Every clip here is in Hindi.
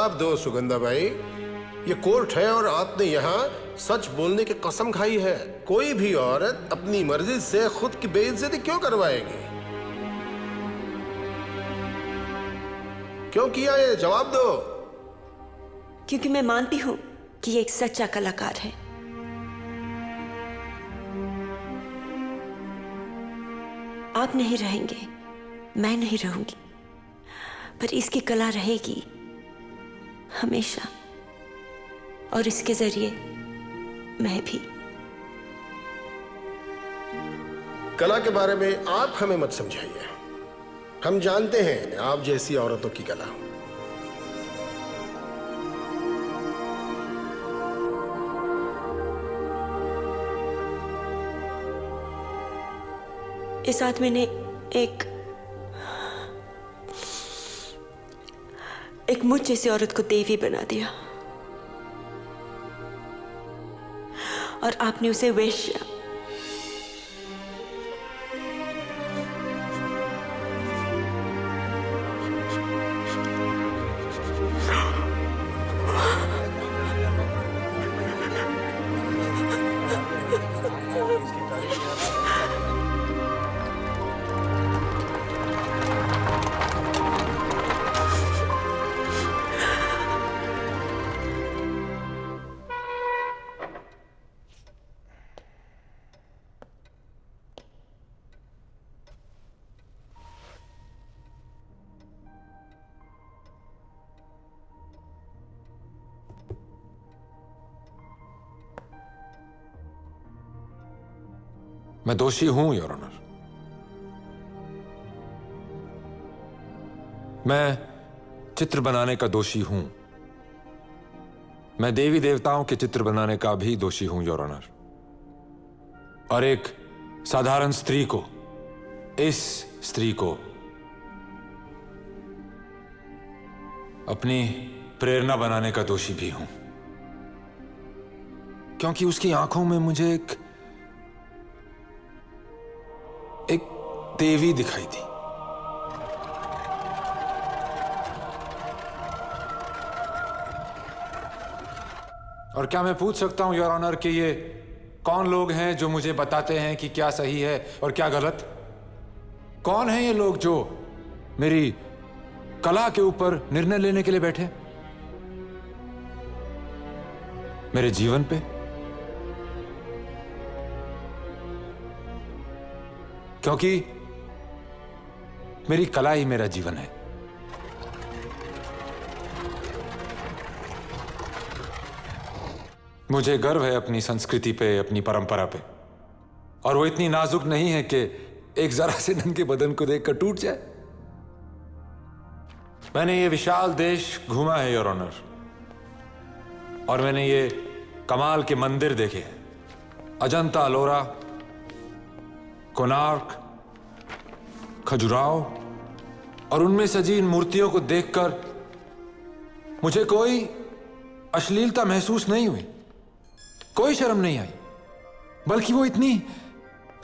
आप दो सुगंधा भाई, ये कोर्ट है और आपने यहाँ सच बोलने की कसम खाई है। कोई भी औरत अपनी मर्जी से खुद की बेइज्जती क्यों करवाएगी? क्यों किया ये? जवाब दो। क्योंकि मैं मानती हूं कि ये एक सच्चा कलाकार है। आप नहीं रहेंगे, मैं नहीं रहूंगी, पर इसकी कला रहेगी हमेशा, और इसके जरिए मैं भी। कला के बारे में आप हमें मत समझाइए, हम जानते हैं आप जैसी औरतों की कला। इस आदमी ने एक मुझ जैसी औरत को देवी बना दिया और आपने उसे वेश्या। मैं दोषी हूं योर ऑनर। मैं चित्र बनाने का दोषी हूं। मैं देवी देवताओं के चित्र बनाने का भी दोषी हूं योर ऑनर। और एक साधारण स्त्री को, इस स्त्री को अपनी प्रेरणा बनाने का दोषी भी हूं, क्योंकि उसकी आंखों में मुझे एक देवी दिखाई दी। और क्या मैं पूछ सकता हूं योर ऑनर कि ये कौन लोग हैं जो मुझे बताते हैं कि क्या सही है और क्या गलत? कौन हैं ये लोग जो मेरी कला के ऊपर निर्णय लेने के लिए बैठे? मेरे जीवन पे? क्योंकि मेरी कला ही मेरा जीवन है। मुझे गर्व है अपनी संस्कृति पे, अपनी परंपरा पे, और वो इतनी नाजुक नहीं है कि एक जरा से नंगे बदन को देखकर टूट जाए। मैंने ये विशाल देश घूमा है योर ऑनर, और मैंने ये कमाल के मंदिर देखे हैं, अजंता अलोरा, कोणार्क, खजुराहो, और उनमें सजी इन मूर्तियों को देखकर मुझे कोई अश्लीलता महसूस नहीं हुई, कोई शर्म नहीं आई, बल्कि वो इतनी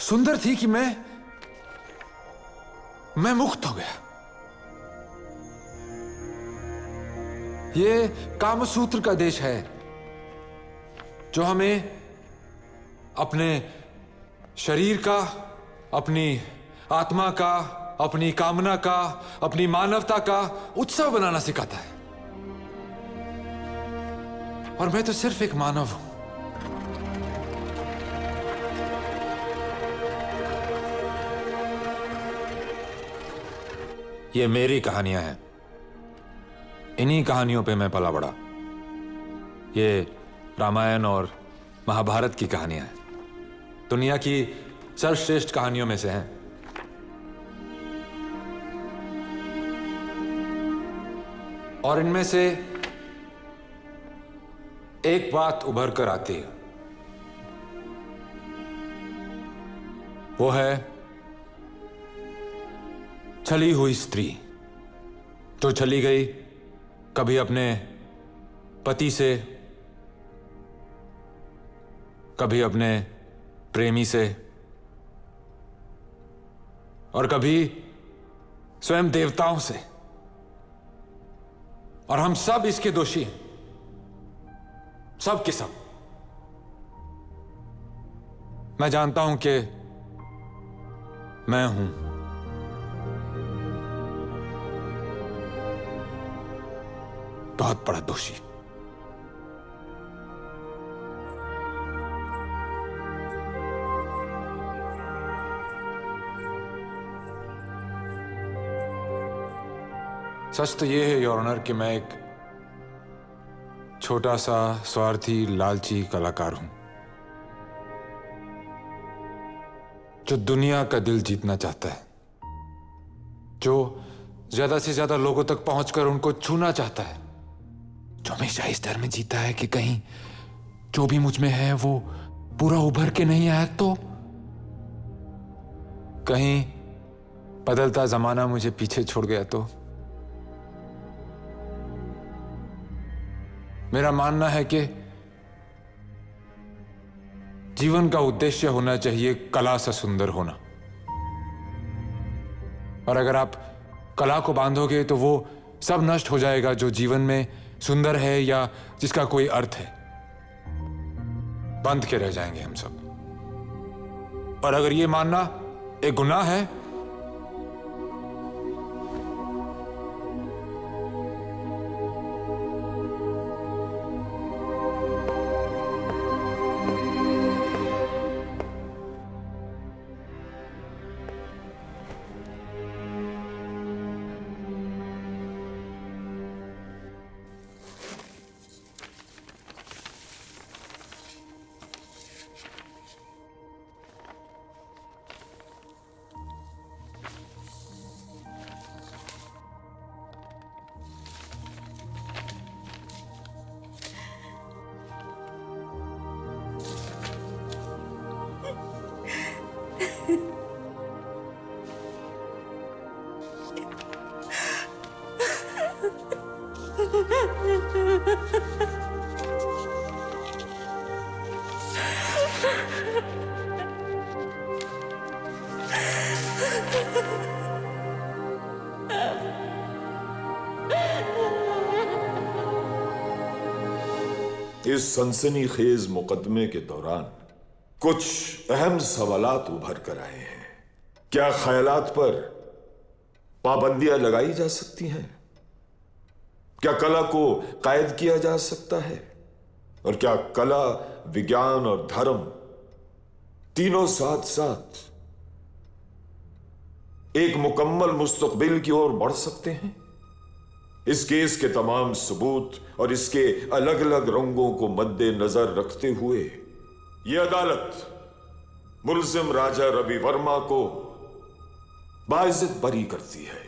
सुंदर थी कि मैं मुग्ध हो गया। ये कामसूत्र का देश है जो हमें अपने शरीर का, अपनी आत्मा का, अपनी कामना का, अपनी मानवता का उत्सव बनाना सिखाता है। और मैं तो सिर्फ एक मानव हूं। ये मेरी कहानियां हैं, इन्हीं कहानियों पे मैं पला बड़ा। ये रामायण और महाभारत की कहानियां हैं, दुनिया की सर्वश्रेष्ठ कहानियों में से हैं। और इनमें से एक बात उभर कर आती है, वो है छली हुई स्त्री जो चली गई कभी अपने पति से, कभी अपने प्रेमी से, और कभी स्वयं देवताओं से, और हम सब इसके दोषी हैं, सब के सब। मैं जानता हूं कि मैं हूं बहुत बड़ा दोषी। सच तो यह है योर ऑनर कि मैं एक छोटा सा स्वार्थी लालची कलाकार हूं जो दुनिया का दिल जीतना चाहता है, जो ज्यादा से ज्यादा लोगों तक पहुंचकर उनको छूना चाहता है, जो हमेशा इस डर में जीता है कि कहीं जो भी मुझ में है वो पूरा उभर के नहीं आया तो कहीं बदलता जमाना मुझे पीछे छोड़ गया तो। मेरा मानना है कि जीवन का उद्देश्य होना चाहिए कला से सुंदर होना, और अगर आप कला को बांधोगे तो वो सब नष्ट हो जाएगा जो जीवन में सुंदर है या जिसका कोई अर्थ है। बंध के रह जाएंगे हम सब। और अगर ये मानना एक गुनाह है इस सनसनीखेज मुकदमे के दौरान कुछ अहम सवालात उभर कर आए हैं। क्या ख्यालात पर पाबंदियां लगाई जा सकती हैं? क्या कला को कायद किया जा सकता है? और क्या कला, विज्ञान और धर्म तीनों साथ साथ एक मुकम्मल मुस्तकबिल की ओर बढ़ सकते हैं? इस केस के तमाम सबूत और इसके अलग अलग रंगों को मद्देनजर रखते हुए यह अदालत मुल्जिम राजा रवि वर्मा को बाइज्जत बरी करती है।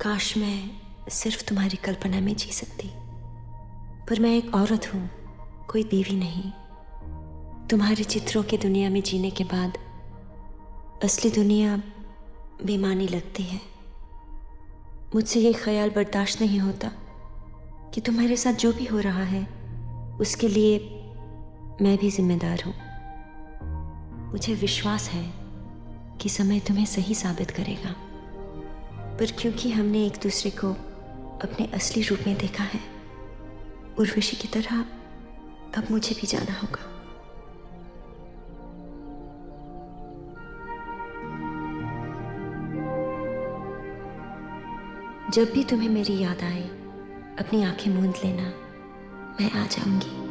काश मैं सिर्फ तुम्हारी कल्पना में जी सकती, पर मैं एक औरत हूं, कोई देवी नहीं। तुम्हारे चित्रों की दुनिया में जीने के बाद असली दुनिया बेमानी लगती है। मुझसे ये ख्याल बर्दाश्त नहीं होता कि तुम्हारे साथ जो भी हो रहा है उसके लिए मैं भी जिम्मेदार हूं। मुझे विश्वास है कि समय तुम्हें सही साबित करेगा, पर क्योंकि हमने एक दूसरे को अपने असली रूप में देखा है, उर्वशी की तरह अब मुझे भी जाना होगा। जब भी तुम्हें मेरी याद आए, अपनी आंखें मूंद लेना, मैं आ जाऊंगी।